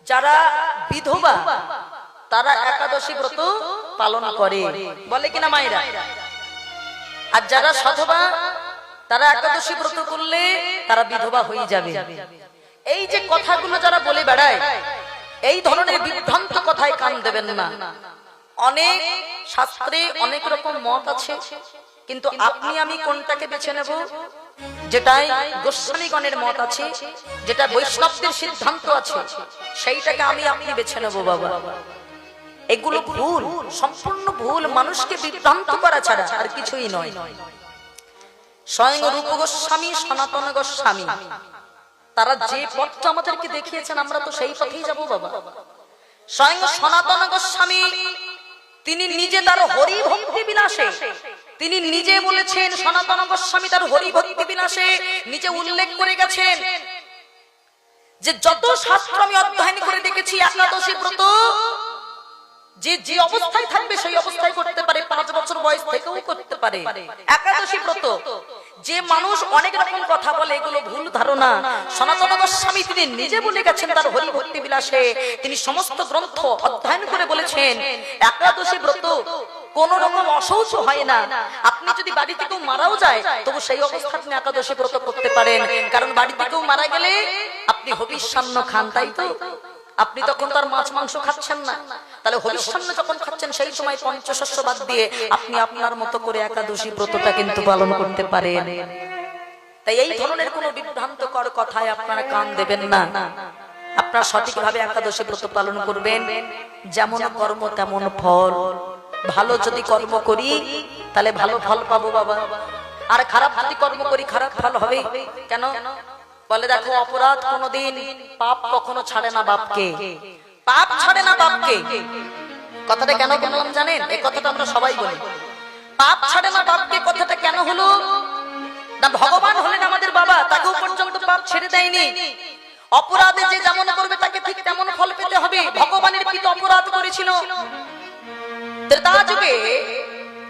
যারা বিধবা তারা একাদশী ব্রত পালন করে, বলে কিনা মায়েরা? আর যারা সধবা তারা একাদশী ব্রত করলে তারা বিধবা হয়ে যাবে। এই যে কথাগুলো যারা বলে বেড়ায়, এই ধরনের বিভ্রান্ত কথায় কান দেবেন না। অনেক শাস্ত্রে অনেক রকম মত আছে, কিন্তু আপনি আমি কোনটাকে বেছে নেব? যেটাই গোস্বামীগণের মত আছে, যেটা বৈষ্ণবদের সিদ্ধান্ত আছে, সেইটাকে আমি আপনি বেছে নেব বাবা। এগুলো ভুল, সম্পূর্ণ ভুল, মানুষকে বিভ্রান্ত করা ছাড়া আর কিছুই নয়। স্বয়ং রূপ গোস্বামী, সনাতন গোস্বামী তারা যে পথটা আমাদেরকে দেখিয়েছেন, আমরা তো সেই পথেই যাব বাবা। স্বয়ং সনাতন গোস্বামী তিনি নিজে তার হরি ভক্তি বিলাসে, তিনি নিজে বলেছেন, সনাতন গোস্বামী তার হরি ভক্তি বিলাসে নিজে উল্লেখ করে গেছেন যে যত শাস্ত্র আমি অধ্যয়ন করে দেখেছি, একাদশী ব্রত যে যে অবস্থায় থাকবে সেই অবস্থায় করতে পারে, 5 বছর বয়স থেকেও করতে পারে একাদশী ব্রত। যে মানুষ অনেক রকম কথা বলে, এগুলো ভুল ধারণা। সনাতন গোস্বামী তিনি নিজে বলে গেছেন তার হরি ভক্তি বিলাসে, তিনি সমস্ত গ্রন্থ অধ্যয়ন করে বলেছেন একাদশী ব্রত কোন রকম অশৌচ হয় না। আপনি যদি বাড়ি থেকেও মারাও যায়, তবু সেই অবস্থায় আপনি একাদশী ব্রত করতে পারেন, কারণ বাড়ি থেকেও মারা গেলে আপনি হবিষ্যান্ন খান, তাই তো? আপনি তখন তার মাছ মাংস খাচ্ছেন না, তাহলে হবিষ্যান্ন যখন খাচ্ছেন সেই সময় পঞ্চশস্য বাদ দিয়ে আপনি আপনার মতো করে একাদশী ব্রতটা কিন্তু পালন করতে পারেন। তাই এই ধরনের কোন বিভ্রান্তকর কথায় আপনারা কান দেবেন না। আপনারা সঠিকভাবে একাদশী ব্রত পালন করবেন। যেমন কর্ম তেমন ফল। ভালো যদি কর্ম করি তাহলে ভালো ফল পাবো বাবা, আর খারাপ যদি কর্ম করি খারাপ ফল হবে। কেন বলে? দেখো, অপরাধ কোনদিন, পাপ কখনো ছাড়ে না বাপকে, পাপ ছাড়ে না বাপকে। কথাটা কেন বললাম জানেন? এই কথাটা আমরা সবাই বলি, পাপ ছাড়ে না বাপকে। কথাটা কেন হলো না? ভগবান হলেন আমাদের বাবা, তাকেও পর্যন্ত পাপ ছেড়ে দেয়নি। অপরাধে যে যেমন করবে তাকে ঠিক তেমন ফল পেতে হবে। ভগবানের পিতা অপরাধ করেছিল ত্রেতা যুগে,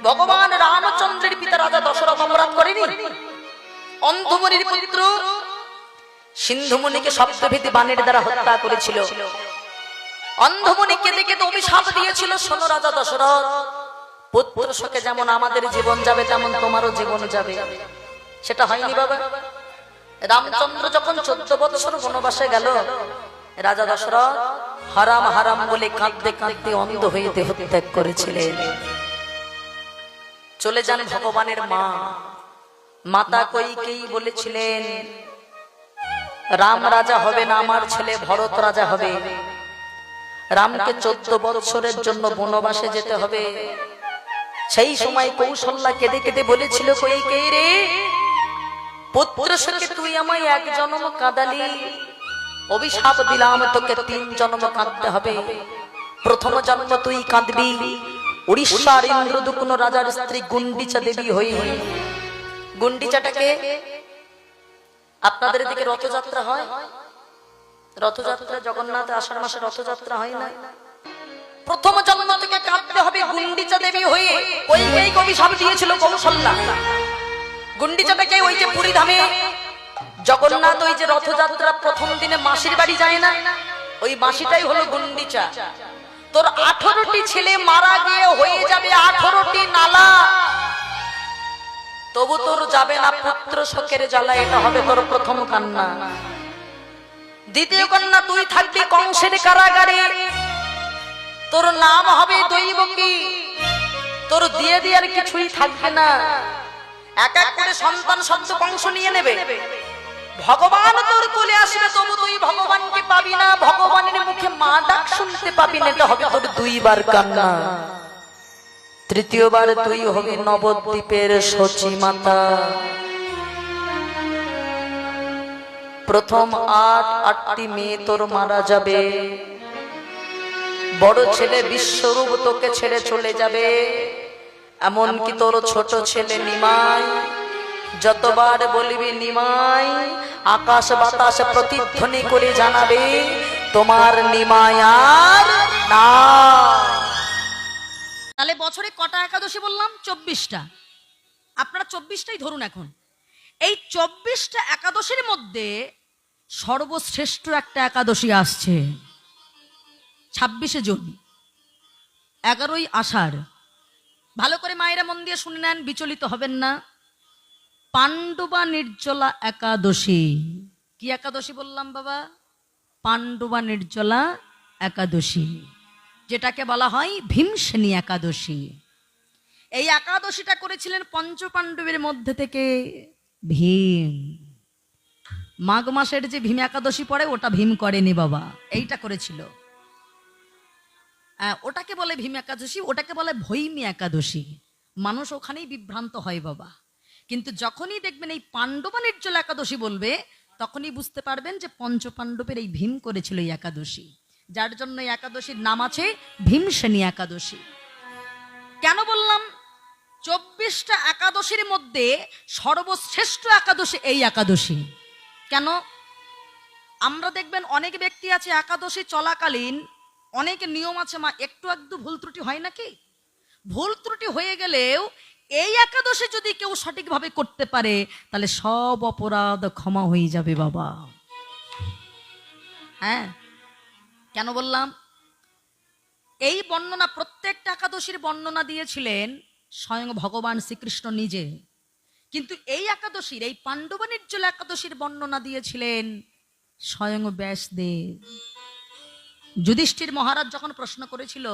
ভগবান রামচন্দ্রের পিতা রাজা দশরথ অপরাধ করেনি? অন্ধমুনির পুত্র সিন্ধুমুনিকে সপ্তভেদী বাণের দ্বারা হত্যা করেছিল। অন্ধমুনি কেঁদে কেঁদে অভিশাপ দিয়েছিল, শোনো রাজা দশরথ, পুত্র শোকে যেমন আমাদের জীবন যাবে, তেমন তোমারও জীবন যাবে। সেটা হয়নি বাবা। রামচন্দ্র যখন 14 বছর বনবাসে গেল, রাজা দশরথ হারাম হারাম বলে কাঁদতে কাঁদতে অন্ধ হয়ে দেহ ত্যাগ করেছিলেন। চলে যান ভগবানের মা, মাতা কইকেয়ী বলেছিলেন, রাম রাজা হবে না, আমার ছেলে ভরত রাজা হবে। রামকে 14 বছরের জন্য বনবাসে যেতে হবে। সেই সময় কৌশল্যা কেঁদে কেঁদে বলেছিল, কইকেয়ী রে, পুত্র শোকে তুই আমায় 1 জন্ম কাঁদালি, অভিশাপ দিলাম তোকে 3 জন্ম কাঁদতে হবে। প্রথম জন্ম তুই কাঁদবি উড়িষ্যার ইন্দ্রদুম্ন রাজার স্ত্রী গুন্ডিচা দেবী হয়ে। গুন্ডিচাটাকে আপনাদের দিকে রথযাত্রা হয়, রথযাত্রা জগন্নাথ আষাঢ় মাসে রথযাত্রা হয় না? প্রথম জন্ম থেকে কাঁদতে হবে গুন্ডিচা দেবী হয়ে। কইকেয়ী অভিশাপ দিয়েছিল কৌশল্যা। গুন্ডিচাটাকে ওই যে পুরী ধামে জগন্নাথ ওই যে রথযাত্রা প্রথম দিনে মাসির বাড়ি যায় না, ওই মাসিটাই হলো গুন্ডিচা। তোর 18টি ছেলে মারা গিয়ে হয়ে যাবে 18টি নালা, তবু তোর যাবে না পুত্র শোকের জ্বালা। এটা হবে তোর প্রথম কান্না। দ্বিতীয় কান্না, তুই থাকবি কংসের কারাগারে, তোর নাম হবে দৈবকী, তোর দিয়ে আর কিছুই থাকবে না। এক এক করে সন্তান শব্দ কংস নিয়ে নেবে। ভগবান তোর কোলে আসবে, তবু তুই ভগবানকে পাবি না, ভগবানের মুখে মা ডাক শুনতে পাবি না। এটা হবে তোর 2 বার কান্না। তৃতীয়বার তুই হবি নবদ্বীপের শচী মাতা। প্রথম 8টি মেয়ে তোর মারা যাবে। বড় ছেলে বিশ্বরূপ তোকে ছেড়ে চলে যাবে। এমনকি তোর ছোট ছেলে নিমাই, যতবার বলবি নিমাই, আকাশ বাতাস প্রতিধ্বনি করে জানাবে তোমার নিমাই আর না। তাহলে বছরে কটা একাদশী বললাম? 24টা। আপনারা 24টাই ধরুন। এখন এই 24টা একাদশীর মধ্যে সর্বশ্রেষ্ঠ একটা একাদশী আসছে। 26শে জুন, 11ই আষাঢ়। ভালো করে মায়েরা মন দিয়ে শুনে নেন, বিচলিত হবেন না। পাণ্ডবা নির্জলা একাদশী। কি একাদশী বললাম বাবা? পাণ্ডবা নির্জলা একাদশী, যেটাকে বলা হয় ভীমসেনী একাদশী। এই একাদশীটা করেছিলেন পঞ্চপাণ্ডবের মধ্যে থেকে ভীম। মাঘ মাসের যে ভীম একাদশী পড়ে ওটা ভীম করেনি বাবা, এইটা করেছিল। ওটাকে বলে ভীম একাদশী, ওটাকে বলে ভৈমী একাদশী। মানুষ ওখানেই বিভ্রান্ত হয় বাবা। কিন্তু যখনই দেখবেন এই পাণ্ডবা নির্জলা একাদশী বলবে, তখনই বুঝতে পারবেন যে পঞ্চপাণ্ডবের এই ভীম করেছিল এই একাদশী, যার জন্য এই একাদশীর নাম আছে ভীমসেনী একাদশী। কেন বললাম? 24টা একাদশীর মধ্যে সর্বশ্রেষ্ঠ একাদশী এই একাদশী। কেন? আমরা দেখবেন অনেক ব্যক্তি আছে একাদশী চলাকালীন অনেক নিয়ম আছে মা, একটু একটু ভুল ত্রুটি হয় নাকি? ভুল ত্রুটি হয়ে গেলেও এই একাদশী যদি কেউ সঠিকভাবে করতে পারে, তাহলে সব অপরাধ ক্ষমা হয়ে যাবে বাবা। হ্যাঁ, কেন বললাম? এই বর্ণনা, প্রত্যেকটা একাদশীর বর্ণনা দিয়েছিলেন স্বয়ং ভগবান শ্রীকৃষ্ণ নিজে। কিন্তু এই একাদশীর, এই পাণ্ডবা নির্জলা একাদশীর বর্ণনা দিয়েছিলেন স্বয়ং ব্যাসদেব। যুধিষ্ঠির মহারাজ যখন প্রশ্ন করেছিল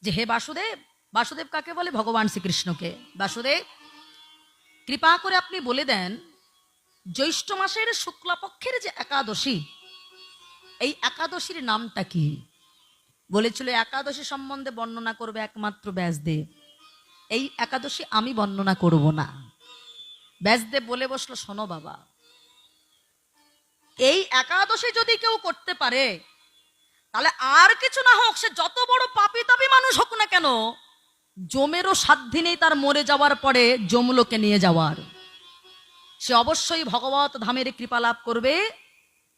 যে হে বাসুদেব, বাসুদেব কাকে বলে? ভগবান শ্রীকৃষ্ণকে। বাসুদেব, কৃপা করে আপনি বলে দেন, জ্যৈষ্ঠ মাসের শুক্লাপক্ষের যে একাদশী, এই একাদশীর নামটা কি? বলেছিল একাদশী সম্বন্ধে বর্ণনা করবে একমাত্র ব্যাসদেব, এই একাদশী আমি বর্ণনা করব না। ব্যাসদেব বলে বসলো, শোনো বাবা, এই একাদশী যদি কেউ করতে পারে, তাহলে আর কিছু না হোক, সে যত বড় পাপী তাপী মানুষ হোক না কেন, যমেরও সাধ্যি নেই তার মরে যাওয়ার পরে যমলোকে নিয়ে যাওয়ার। সে অবশ্যই ভগবত ধামের কৃপা লাভ করবে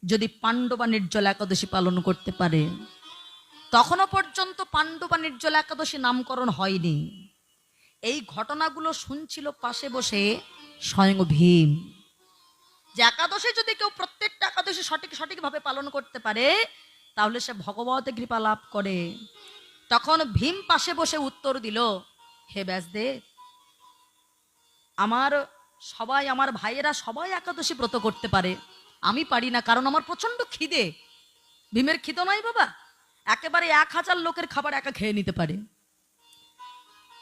যদি পাণ্ডবা নির্জলা একাদশী পালন করতে পারে। তখনও পর্যন্ত পাণ্ডবা নির্জলা একাদশী নামকরণ হয়নি। এই ঘটনাগুলো শুনছিল পাশে বসে স্বয়ং ভীম, যে একাদশী যদি কেউ প্রত্যেকটা একাদশী সঠিকভাবে পালন করতে পারে, তাহলে সে ভগবতের কৃপা লাভ করে। তখন ভীম পাশে বসে উত্তর দিল, হে ব্যাসদেব, আমার ভাইয়েরা সবাই একাদশী ব্রত করতে পারে, আমি পারি না, কারণ আমার প্রচন্ড খিদে। ভীমের খিদে নয় বাবা, একেবারে 1000 লোকের খাবার একা খেয়ে নিতে পারে।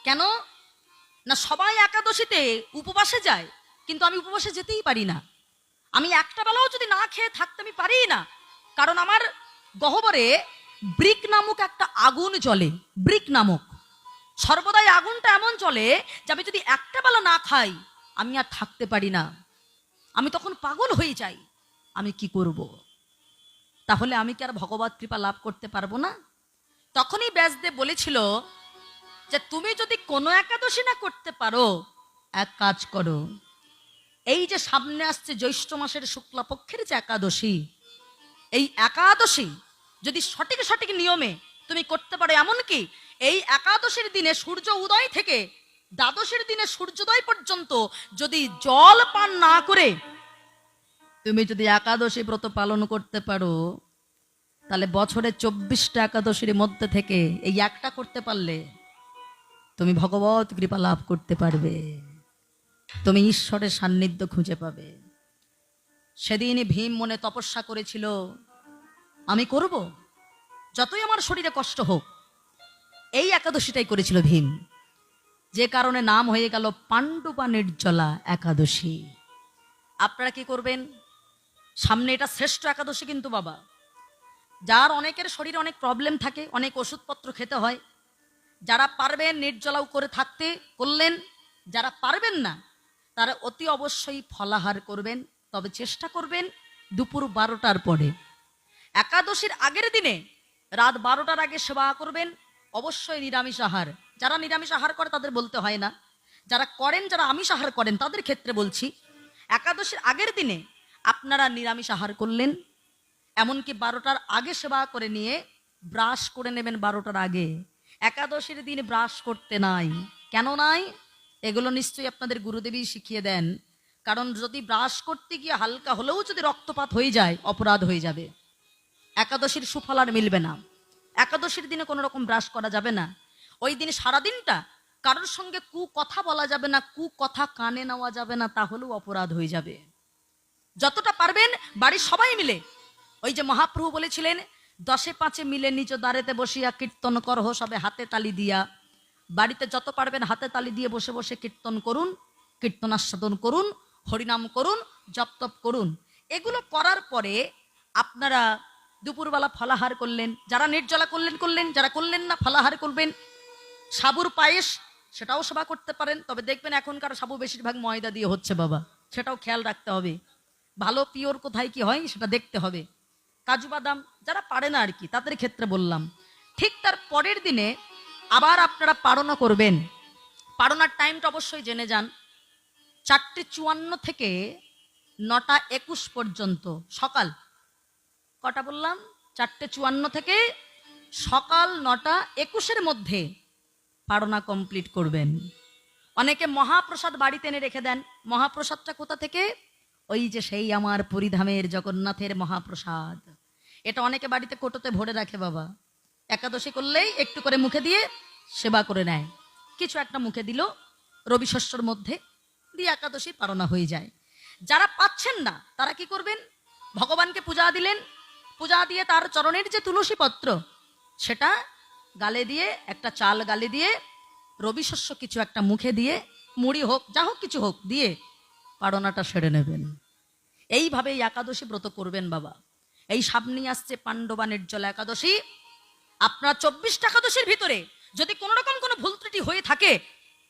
কেন না? সবাই একাদশীতে উপবাসে যায়, কিন্তু আমি উপবাসে যেতেই পারি না। আমি একটা বেলাও যদি না খেয়ে থাকতে আমি পারি না, কারণ আমার গহ্বরে ব্রিক নামক একটা আগুন জ্বলে। ব্রিক নামক সর্বদাই আগুনটা এমন জ্বলে যে আমি যদি একটা বেলা না খাই, আমি আর থাকতে পারি না, আমি তখন পাগল হয়ে যাই। আমি কি করব? তাহলে আমি কি আর ভগবত কৃপা লাভ করতে পারবো না? তখনই ব্যাসদেব বলেছিল যে তুমি যদি কোনো একাদশী না করতে পারো, এক কাজ করো, এই যে সামনে আসছে জ্যৈষ্ঠ মাসের শুক্লাপক্ষের যে একাদশী, এই একাদশী যদি সঠিক নিয়মে তুমি করতে পারো, এমনকি এই একাদশীর দিনে সূর্য উদয় থেকে দ্বাদশীর দিনে সূর্যোদয় পর্যন্ত যদি জল পান না করে তুমি যদি একাদশী ব্রত পালন করতে পারো, তাহলে বছরে 24টা একাদশীর মধ্যে থেকে এই একটা করতে পারলে তুমি ভগবত কৃপা লাভ করতে পারবে, তুমি ঈশ্বরের সান্নিধ্য খুঁজে পাবে। সেদিনই ভীম মনে তপস্যা করেছিল, আমি করব, যতই আমার শরীরে কষ্ট হোক। এই একাদশীটাই করেছিল ভীম, যে কারণে নাম হয়ে গেল পাণ্ডবা নির্জলা একাদশী। আপনারা কি করবেন? সামনে এটা শ্রেষ্ঠ একাদশী কিন্তু বাবা। যার অনেকের শরীরে অনেক প্রবলেম থাকে, অনেক ওষুধপত্র খেতে হয়, যারা পারবেন নির্জলাও করে থাকতে করলেন, যারা পারবেন না তারা অতি অবশ্যই ফলাহার করবেন, তবে চেষ্টা করবেন দুপুর 12টার পরে। একাদশীর আগের দিনে রাত 12টার আগে সেবা করবেন, অবশ্যই নিরামিষ আহার। যারা নিরামিষ আহার করে তাদের বলতে হয় না, যারা করেন, যারা আমিষ আহার করেন তাদের ক্ষেত্রে বলছি, একাদশীর আগের দিনে আপনারা নিরামিষ আহার করলেন, এমনকি 12টার আগে সেবা করে নিয়ে ব্রাশ করে নেবেন 12টার আগে। একাদশীর দিন ব্রাশ করতে নাই। কেন নাই? এগুলো নিশ্চয়ই আপনাদের গুরুদেবী শিখিয়ে দেন। কারণ যদি ব্রাশ করতে গিয়ে হালকা হলেও যদি রক্তপাত হয়ে যায়, অপরাধ হয়ে যাবে। একাদশীর সুফল আর মিলবে না। একাদশীর দিনে কোনো রকম ব্রাশ করা যাবে না। ওই দিন সারাদিনটা কারোর সঙ্গে কু কথা বলা যাবে না, কু কথা কানে নেওয়া যাবে না, তাহলেও অপরাধ হয়ে যাবে। যতটা পারবেন বাড়ির সবাই মিলে, ওই যে মহাপ্রভু বলেছিলেন 10-5 মিলে নিজ দ্বারেতে বসিয়া কীর্তন করহ সবে হাতে তালি দিয়া। বাড়িতে যত পারবেন হাতে তালি দিয়ে বসে বসে কীর্তন করুন, কীর্তনাস্বাদন করুন, হরিনাম করুন, জপ তপ করুন। এগুলো করার পরে আপনারা দুপুরবেলা ফলাহার করলেন, যারা নির্জলা করলেন, যারা করলেন না ফলাহার করবেন। সাবুর পায়েস সেটাও সেবা করতে পারেন, তবে দেখবেন এখনকার সাবু বেশিরভাগ ময়দা দিয়ে হচ্ছে বাবা, সেটাও খেয়াল রাখতে হবে। ভালো পিওর কোথায় কি হয় সেটা দেখতে হবে। কাজু বাদাম যারা পারে না আর কি, তাদের ক্ষেত্রে বললাম। ঠিক তার পরের দিনে আবার আপনারা পারণা করবেন। পারণার টাইমটা অবশ্যই জেনে যান। 4:54 থেকে 9:21 পর্যন্ত সকাল। কটা বললাম? 4:54 থেকে সকাল 9:21 মধ্যে পারণা কমপ্লিট করবেন। অনেকে মহাপ্রসাদ বাড়িতে এনে রেখে দেন। মহাপ্রসাদটা কোথা থেকে? ওই যে সেই আমার পুরীধামের জগন্নাথের মহাপ্রসাদ। এটা অনেকে বাড়িতে কোটোতে ভরে রাখে বাবা। একাদশী করলেই একটু করে মুখে দিয়ে সেবা করে নেয়, কিছু একটা মুখে দিল রবি শস্যর মধ্যে দিয়ে একাদশী পারণা হয়ে যায়। যারা পাচ্ছেন না তারা কি করবেন? ভগবানকে পূজা দিলেন, পূজা দিয়ে তার চরণের যে তুলসী পত্র সেটা গালে দিয়ে, একটা চাল গালে দিয়ে, রবি শস্য কিছু একটা মুখে দিয়ে, মুড়ি হোক যা হোক কিছু হোক দিয়ে পারণাটা সেরে নেবেন। এইভাবে এই একাদশী ব্রত করবেন বাবা। এই সামনে আসছে পাণ্ডবা নির্জলা একাদশী। আপনার 24টা একাদশীর ভিতরে যদি কোনো রকম কোনো ভুল ত্রুটি হয়ে থাকে,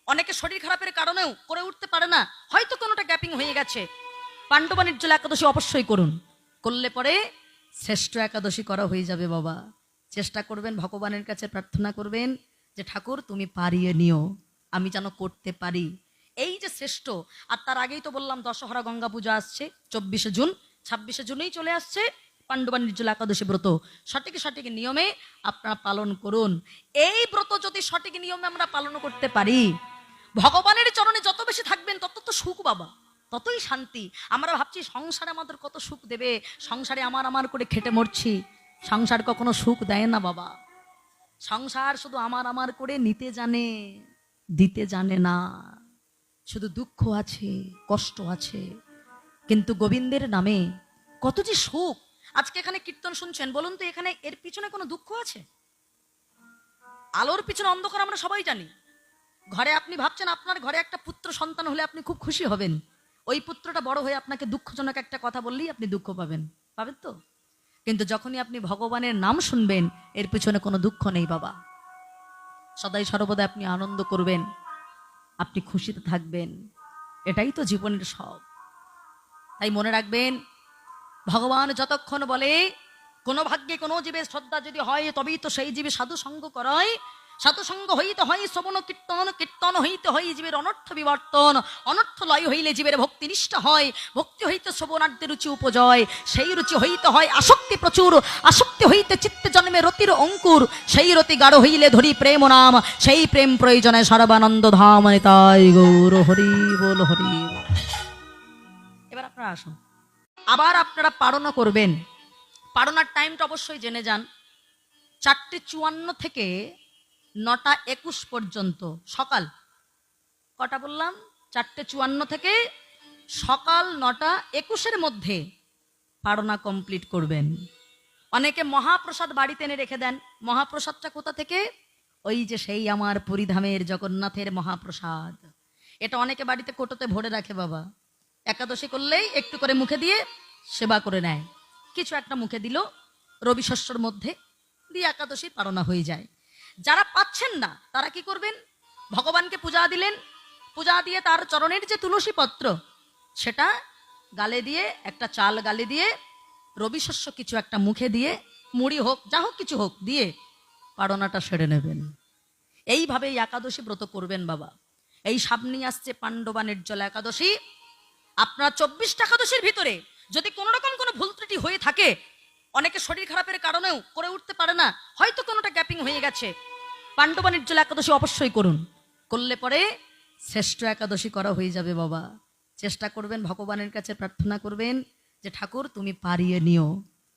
অনেকে শরীর খারাপের কারণেও করে উঠতে পারে না, হয়তো কোনোটা গ্যাপিং হয়ে গেছে, পাণ্ডবা নির্জলা একাদশী অবশ্যই করুন। করলে পরে শ্রেষ্ঠ একাদশী করা হয়ে যাবে বাবা। চেষ্টা করবেন, ভগবানের কাছে প্রার্থনা করবেন যে ঠাকুর তুমি পারিয়ে নিও, আমি যেন করতে পারি। এই যে শ্রেষ্ঠ। আর তার আগেই তো বললাম দশহরা গঙ্গা পূজা আসছে 24শে জুন, 26শে জুনেই চলে আসছে পাণ্ডবা নির্জলা একাদশী ব্রত। সঠিক নিয়মে আপনারা পালন করুন। এই ব্রত যদি সঠিক নিয়মে আমরা পালন করতে পারি, ভগবানের চরণে যত বেশি থাকবেন তত তো সুখ বাবা, ততই শান্তি। আমরা ভাবছি সংসারে আমাদের কত সুখ দেবে, সংসারে আমার করে খেটে মরছি। সংসার কখনো সুখ দেয় না বাবা। সংসার শুধু আমার করে নিতে জানে, দিতে জানে না। শুধু দুঃখ আছে, কষ্ট আছে, কিন্তু গোবিন্দের নামে কত যে সুখ। আজকে এখানে কীর্তন শুনছেন, বলুন তো এখানে এর পিছনে কোনো দুঃখ আছে? আলোর পিছনে অন্ধকার আমরা সবাই জানি। ঘরে আপনি ভাবছেন আপনার ঘরে একটা পুত্র সন্তান হলে আপনি খুব খুশি হবেন, ওই পুত্রটা বড় হয়ে আপনাকে দুঃখজনক একটা কথা বললেই আপনি দুঃখ পাবেন তো। কিন্তু যখনই আপনি ভগবানের নাম শুনবেন, এর পিছনে কোনো দুঃখ নেই বাবা। সদাই সর্বদা আপনি আনন্দ করবেন, আপনি খুশিতে থাকবেন, এটাই তো জীবনের সব। তাই মনে রাখবেন, ভগবান যতক্ষণ বলে কোনো ভাগ্যে কোনো জীবের শ্রদ্ধা যদি হয়, তবেই তো সেই জীবে সাধু সঙ্গ করায়। সাধু সঙ্গ হইতে হয় শ্রবণ কীর্তন, কীর্তন হইতে হয় জীবের অনর্থ বিবর্তন, অনর্থ লয় হইলে জীবের ভক্তি নিষ্ঠা হয়, ভক্তি হইতে শ্রবণার্থে রুচি উপজয়, সেই রুচি হইতে হয় আসক্তি প্রচুর, আসক্তি হইতে চিত্তে জন্মে রতির অঙ্কুর, সেই রতি গাঢ় হইলে ধরি প্রেম নাম, সেই প্রেম প্রয়োজনে সর্বানন্দ ধাম নিতাই গৌর হরি বল হরি। এবার আপনারা আসুন, আবার আপনারা পারণা করবেন। পারণার টাইমটা অবশ্যই জেনে যান। 4:54 থেকে 9:21 পর্যন্ত সকাল। কটা বললাম? 4:54 থেকে সকাল 9:21 মধ্যে পারণা কমপ্লিট করবেন। অনেকে মহাপ্রসাদ বাড়িতে এনে রেখে দেন। মহাপ্রসাদটা কোথা থেকে? ওই যে সেই আমার পুরীধামের জগন্নাথের মহাপ্রসাদ। এটা অনেকে বাড়িতে কোটোতে ভরে রাখে বাবা। একাদশী করলেই একটু করে মুখে দিয়ে সেবা করে নেয়, কিছু একটা মুখে দিল রবি শস্যর মধ্যে দিয়ে একাদশী পারণা হয়ে যায়। যারা পাচ্ছেন না তারা কি করবেন? ভগবানকে পূজা দিলেন, পূজা দিয়ে তার চরণের যে তুলসী পত্র সেটা গালে দিয়ে, একটা চাল গালে দিয়ে, রবি শস্য কিছু একটা মুখে দিয়ে, মুড়ি হোক যা হোক কিছু হোক দিয়ে পারণাটা সেরে নেবেন। এইভাবে এই একাদশী ব্রত করবেন বাবা। এই সামনে আসছে পাণ্ডবা নির্জলা একাদশী। আপনার 24টা একাদশীর ভিতরে যদি কোনো রকম কোনো ভুল ত্রুটি হয়ে থাকে, অনেকে শরীর খারাপের কারণেও করে উঠতে পারে না, হয়তো কোনোটা গ্যাপিং হয়ে গেছে, পাণ্ডবা নির্জলা একাদশী অবশ্যই করুন। করলে পরে শ্রেষ্ঠ একাদশী করা হয়ে যাবে বাবা। চেষ্টা করবেন, ভগবানের কাছে প্রার্থনা করবেন যে ঠাকুর তুমি পারিয়ে নিও,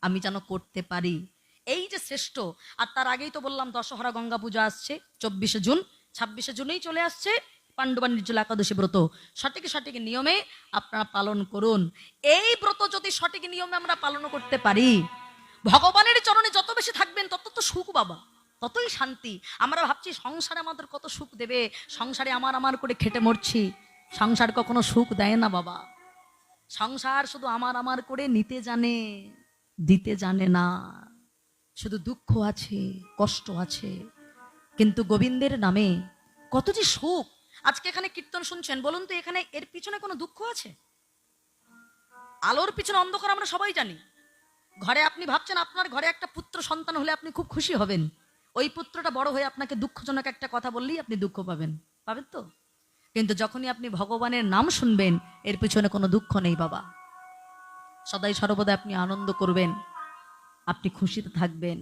আমি যেন করতে পারি, এই যে শ্রেষ্ঠ। আর তার আগেই তো বললাম দশহরা গঙ্গা পূজা আসছে 24শে জুন, 26শে জুনেই চলে আসছে পাণ্ডবা নির্জলা একাদশী ব্রত। সঠিক সঠিক নিয়মে আপনারা পালন করুন। এই ব্রত যদি সঠিক নিয়মে আমরা পালন করতে পারি, ভগবানের চরণে যত বেশি থাকবেন তত তো সুখ বাবা, ততই শান্তি। আমরা ভাবছি সংসারে আমাদের কত সুখ দেবে, সংসারে আমার আমার করে খেটে মরছি। সংসার কখনো সুখ দেয় না বাবা। সংসার শুধু আমার আমার করে নিতে জানে, দিতে জানে না। শুধু দুঃখ আছে, কষ্ট আছে, কিন্তু গোবিন্দের নামে কত যে সুখ। আজকে এখানে কীর্তন শুনছেন, বলুন তো এখানে এর পিছনে কোনো দুঃখ আছে? আলোর পিছনে অন্ধকার আমরা সবাই জানি। ঘরে আপনি ভাবছেন আপনার ঘরে একটা পুত্র সন্তান হলে আপনি খুব খুশি হবেন, ওই পুত্রটা বড় হয়ে আপনাকে দুঃখজনক একটা কথা বললেই আপনি দুঃখ পাবেন, পাবেন তো? কিন্তু যখনই আপনি ভগবানের নাম শুনবেন, এর পিছনে কোনো দুঃখ নেই বাবা। সদাই সর্বদা আপনি আনন্দ করবেন, আপনি খুশিতে থাকবেন,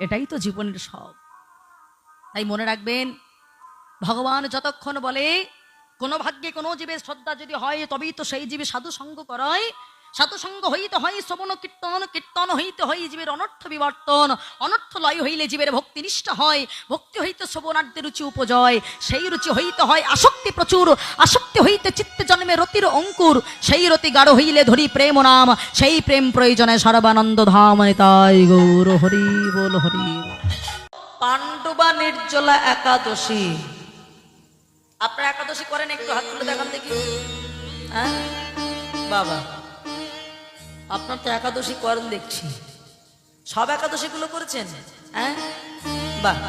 এটাই তো জীবনের সব। তাই মনে রাখবেন, ভগবান যতক্ষণ বলে কোনো ভাগ্যে কোনো জীবের শ্রদ্ধা যদি হয়, তবেই তো সেই জীবে সাধু সঙ্গ করায়। সাধু সঙ্গ হইতে হয় শ্রবণ কীর্তন, কীর্তন হইতে হয় জীবের অনর্থ বিবর্তন, অনর্থ লয় হইলে জীবের ভক্তি নিষ্ঠা হয়, ভক্তি হইতে শ্রবণার্থে রুচি উপজয়, সেই রুচি হইতে হয় আসক্তি প্রচুর, আসক্তি হইতে চিত্তে জন্মে রতির অঙ্কুর, সেই রতি গাঢ় হইলে ধরি প্রেম নাম, সেই প্রেম প্রয়োজনে সর্বানন্দ ধাম নিতাই গৌর হরি বল হরি। পাণ্ডবা নির্জলা একাদশী, আপনারা একাদশী করেন? একটু হাত তুলে দেখান দেখি। হ্যাঁ বাবা, আপনার তো একাদশী করেন দেখছি, সব একাদশী গুলো করেছেন। হ্যাঁ বাহ,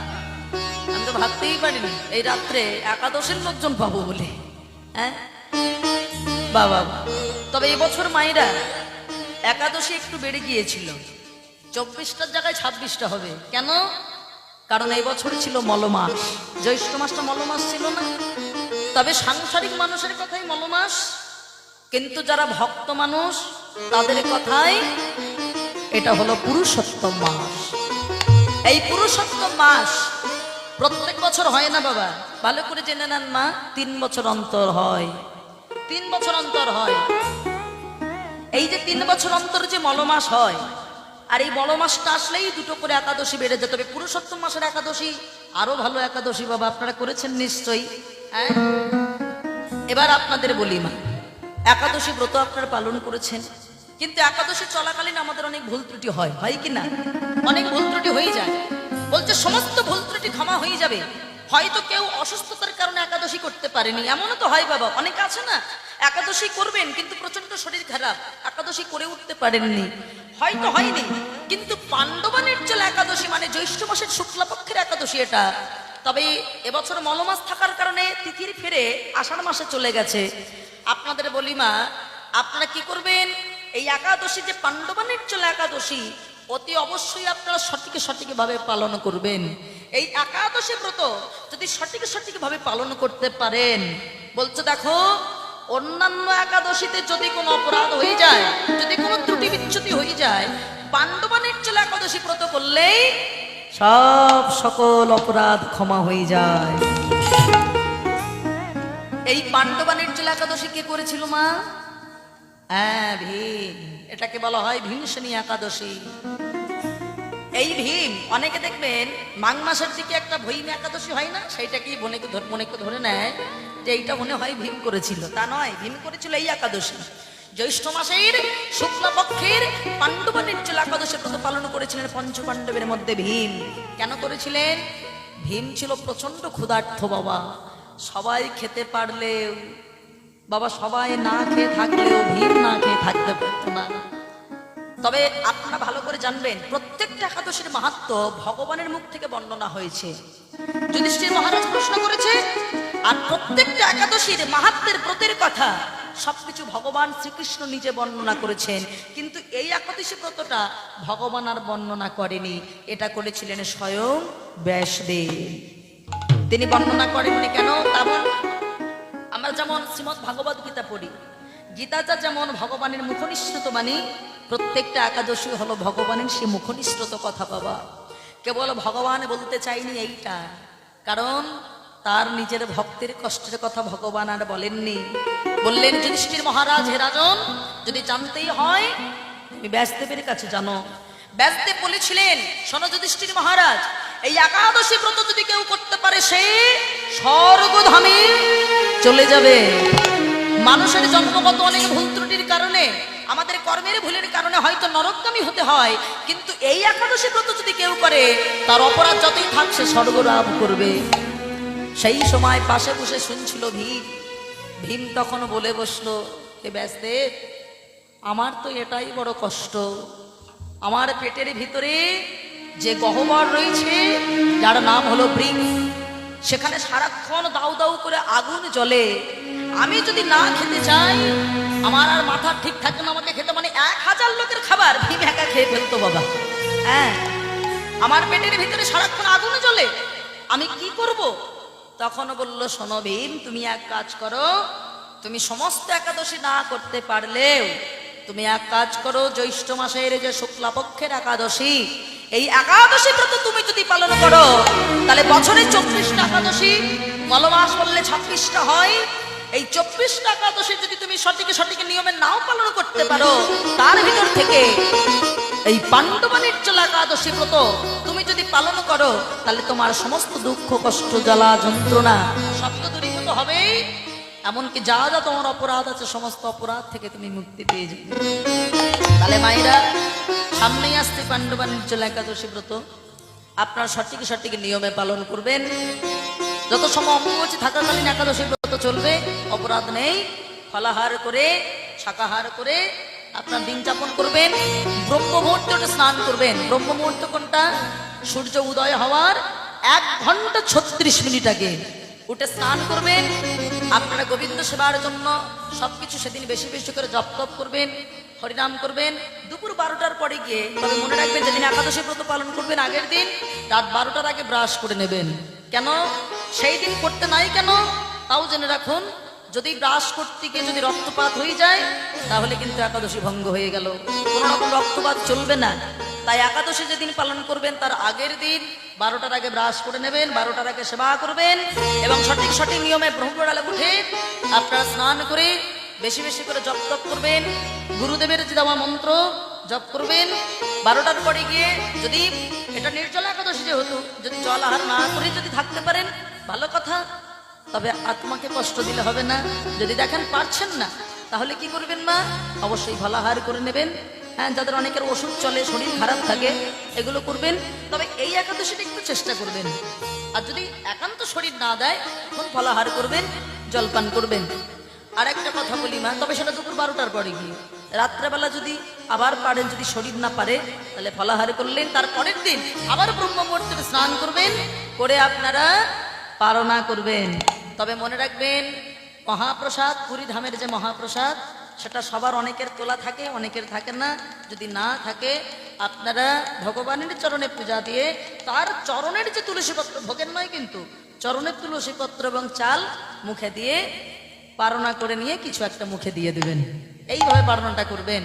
আমি তো ভাবতেই পারিনি এই রাত্রে একাদশীর লোকজন পাবো বলে। হ্যাঁ বাবা, তবে এবছর মায়েরা একাদশী একটু বেড়ে গিয়েছিল, 24টার জায়গায় 26টা হবে। কেন? কারণ এই বছর ছিল মলমাস, জ্যৈষ্ঠ মাসটা মলমাস ছিল না। তবে সাংসারিক মানুষের কথাই মলমাস, কিন্তু যারা ভক্ত মানুষ তাদের কথায় এটা হলো পুরুষোত্তম মাস। এই পুরুষোত্তম মাস প্রত্যেক বছর হয় না বাবা, ভালো করে জেনে নেন মা, 3 বছর অন্তর হয়, 3 বছর অন্তর হয়। এই যে 3 বছর অন্তর যে মলমাস হয়, আর এই মলমাসটা আসলেই 2টো করে একাদশী বেড়ে যেতে হবে। পুরুষোত্তম মাসের একাদশী আরো ভালো একাদশী বাবা, আপনারা করেছেন নিশ্চয়ই। হ্যাঁ, এবার আপনাদের বলি মা, একাদশী ব্রত আপনারা পালন করেছেন, কিন্তু একাদশী চলাকালীন আমাদের অনেক ভুল ত্রুটি হয়, হয় কি না? অনেক ভুল ত্রুটি হয়ে যায়। বলছে সমস্ত ভুল ত্রুটি ক্ষমা হয়ে যাবে। হয়তো কেউ অসুস্থতার কারণে একাদশী করতে পারেনি, এমনও তো হয় বাবা। অনেকে আছে না একাদশী করবেন কিন্তু প্রচন্ড শরীর খারাপ, একাদশী করে উঠতে পারেননি, হয়তো হয়নি। কিন্তু পাণ্ডবা নির্জলা একাদশী মানে জ্যৈষ্ঠ মাসের শুক্লাপক্ষের একাদশী এটা। তবে এবছর মলমাস থাকার কারণে তিথির ফেরে আষাঢ় মাসে চলে গেছে। আপনাদের বলি মা, আপনারা কি করবেন, এই একাদশী যে পাণ্ডবা নির্জলা একাদশী অতি অবশ্যই আপনারা সঠিকভাবে পালন করবেন। এই একাদশী ব্রত যদি সঠিকভাবে পালন করতে পারেন, বলছে দেখো অন্যান্য একাদশীতে যদি কোনো অপরাধ হয়ে যায়, যদি কোনো ত্রুটি বিচ্যুতি হয়ে যায়, পাণ্ডবা নির্জলা একাদশী ব্রত করলেই সকল অপরাধ ক্ষমা হয়ে যায়। এই পাণ্ডবা নির্জলা একাদশী কে করেছিল মা? হ্যাঁ ভীম, এটাকে বলা হয় ভীমসেনী একাদশী। এই ভীম, অনেকে দেখবেন মাঘ মাসের দিকে একটা ভীম একাদশী হয় না, সেইটাকেই মনে ধরে নেয় যে এইটা মনে হয় ভীম করেছিল। তা নয়, ভীম করেছিল এই একাদশী। জ্যৈষ্ঠ মাসের শুক্লপক্ষের পাণ্ডবা নির্জলা একাদশী ব্রত পালন করেছিলেন পঞ্চ পাণ্ডবের মধ্যে ভীম। কেন করেছিলেন? ভীম ছিল প্রচন্ড ক্ষুধার্ত বাবা, সবাই খেতে পারলেও বাবা, সবাই না খেয়ে থাকলেও ভীম না খেয়ে থাকতে পারত না। তবে আপনারা ভালো করে জানবেন, প্রত্যেকটা একাদশীর মাহাত্ম্য ভগবানের মুখ থেকে বর্ণনা হয়েছে। যুধিষ্ঠির মহারাজ প্রশ্ন করেছে, আর প্রত্যেকটা একাদশীর মাহাত্ম্যের ব্রতের কথা সবকিছু ভগবান শ্রীকৃষ্ণ নিজে বর্ণনা করেছেন। কিন্তু এই একাদশী ব্রতটা ভগবান আর বর্ণনা করেনি, এটা করেছিলেন স্বয়ং ব্যাসদেব। তিনি বর্ণনা করেননি কেন? তেমন আমরা যেমন শ্রীমদ্ ভাগবত গীতা পড়ি, গীতাটা যেমন ভগবানের মুখনিসৃত বাণী, প্রত্যেকটা একাদশী হলো ভগবানের সে মুখনিসৃত কথা বাবা। কেবল ভগবান বলতে চাইনি এইটা, কারণ তার নিজের ভক্তের কষ্টের কথা ভগবান আর বলেননি। বললেন যুধিষ্ঠির মহারাজ, হে রাজন, যদি জানতেই হয় তুমি ব্যাসদেবের কাছে জানো। ব্যাসদেব বলেছিলেন, শোনো যুধিষ্ঠির মহারাজ, এই একাদশী ব্রত যদি কেউ করতে পারে সে স্বর্গধামে চলে যাবে। মানুষের জন্মগত অনেক ভুল ত্রুটির কারণে, আমাদের কর্মের ভুলের কারণে হয়তো নরকগামী হতে হয়, কিন্তু এই একাদশী ব্রত যদি কেউ করে তার অপরাধ যতই থাক সে স্বর্গ লাভ করবে। সেই সময় পাশে বসে শুনছিল ভীম। ভীম তখন বলে বসলো, হে ব্যাসদেব, আমার তো এটাই বড় কষ্ট, আমার পেটের ভিতরে যে গহ্বর রয়েছে যার নাম হলো বৃক্ষ, সেখানে সারাক্ষণ দাউ দাউ করে আগুন জ্বলে। আমি যদি না খেতে চাই আমার আর মাথা ঠিক থাকে না, আমাকে খেতে মানে 1000 লোকের খাবার ভীম একা খেয়ে ফেলতো বাবা। হ্যাঁ, আমার পেটের ভিতরে সারাক্ষণ আগুন জ্বলে, আমি কি করব? তখন বলল, শোনো ভীম, তুমি এক কাজ করো, তুমি সমস্ত একাদশী না করতে পারলেও তুমি এক কাজ করো, জ্যৈষ্ঠ মাসের যে শুক্লাপক্ষের একাদশী, এই একাদশী ব্রত তুমি যদি পালন করো তাহলে বছরে 24টা একাদশী, মলমাস বললে 26টা হয়। এই 24টা একাদশী যদি তুমি সঠিক নিয়মে নাও পালন করতে পারো, তার ভিতর থেকে এই পাণ্ডবা নির্জলা একাদশী ব্রত তুমি যদি পালন করো তাহলে তোমার সমস্ত দুঃখ কষ্ট জ্বালা যন্ত্রণা সব তো দূরীভূত হবেই, এমনকি যা যা তোমার অপরাধ আছে সমস্ত অপরাধ থেকে তুমি মুক্তি পেয়ে যাবে। তাহলে মায়েরা, সামনেই আসছে পাণ্ডবা নির্জলা একাদশী ব্রত, আপনার সঠিক নিয়মে পালন করবেন। যত সময় অম্বুবাচী থাকাকালীন একাদশী ব্রত চলবে, অপরাধ নেই। ফলাহার করে, শাকাহার করে আপনার দিন যাপন করবেন। ব্রহ্ম মুহূর্তে ওটা স্নান করবেন। ব্রহ্ম মুহূর্ত কোনটা? সূর্য উদয় হওয়ার 1 ঘন্টা 36 মিনিট আগে উঠে স্নান করবেন। আপনারা গোবিন্দ সেবার জন্য সবকিছু সেদিন বেশি বেশি করে জপ তপ করবেন, হরিনাম করবেন। দুপুর 12টার পরে গিয়ে, তবে মনে রাখবেন যেদিন একাদশী ব্রত পালন করবেন আগের দিন রাত 12টার আগে ব্রাশ করে নেবেন। কেন সেই দিন করতে নাই কেন তাও জেনে রাখুন। যদি ব্রাশ করতে গিয়ে যদি রক্তপাত হয়ে যায় তাহলে কিন্তু একাদশী ভঙ্গ হয়ে গেল, কোনো রকম রক্তপাত চলবে না। তাই একাদশী যেদিন পালন করবেন তার আগের দিন 12টার আগে ব্রাশ করে নেবেন, 12টার আগে সেবা করবেন এবং সঠিক নিয়মে ব্রহ্মবেলা উঠে আপনারা স্নান করে বেশি বেশি করে জপ তপ করবেন। গুরুদেবের যে দেওয়া মন্ত্র জপ করবেন। 12টার পরে গিয়ে যদি এটা নির্জলা একাদশী যেহেতু, যদি জল আহার না করে যদি থাকতে পারেন ভালো কথা, তবে আত্মাকে কষ্ট দিলে হবে না। যদি দেখেন পারছেন না তাহলে কি করবেন মা? অবশ্যই ফলাহার করে নেবেন। হ্যাঁ, যাদের অনেকের ওষুধ চলে, শরীর খারাপ থাকে, এগুলো করবেন। তবে এই একাদশীটা একটু চেষ্টা করবেন। আর যদি একান্ত শরীর না দেয় তখন ফলাহার করবেন, জলপান করবেন। আর একটা কথা বলি মা, তবে সেটা দুপুর 12টার পরে গিয়ে। রাত্রেবেলা যদি আবার পারেন, যদি শরীর না পারে তাহলে ফলাহার করলেন। তার পরের দিন আবার ব্রহ্ম মুহূর্তে স্নান করবেন, করে আপনারা পারনা করবেন। তবে মনে রাখবেন, মহাপ্রসাদ, পুরী ধামের যে মহাপ্রসাদ, সেটা সবার অনেকের তোলা থাকে, অনেকের থাকে না। যদি না থাকে আপনারা ভগবানের চরণে পূজা দিয়ে তার চরণের যে তুলসীপত্র, ভোগের নয় কিন্তু, চরণের তুলসীপত্র এবং চাল মুখে দিয়ে পারনা করে নিয়ে কিছু একটা মুখে দিয়ে দেবেন। এইভাবে পারনাটা করবেন।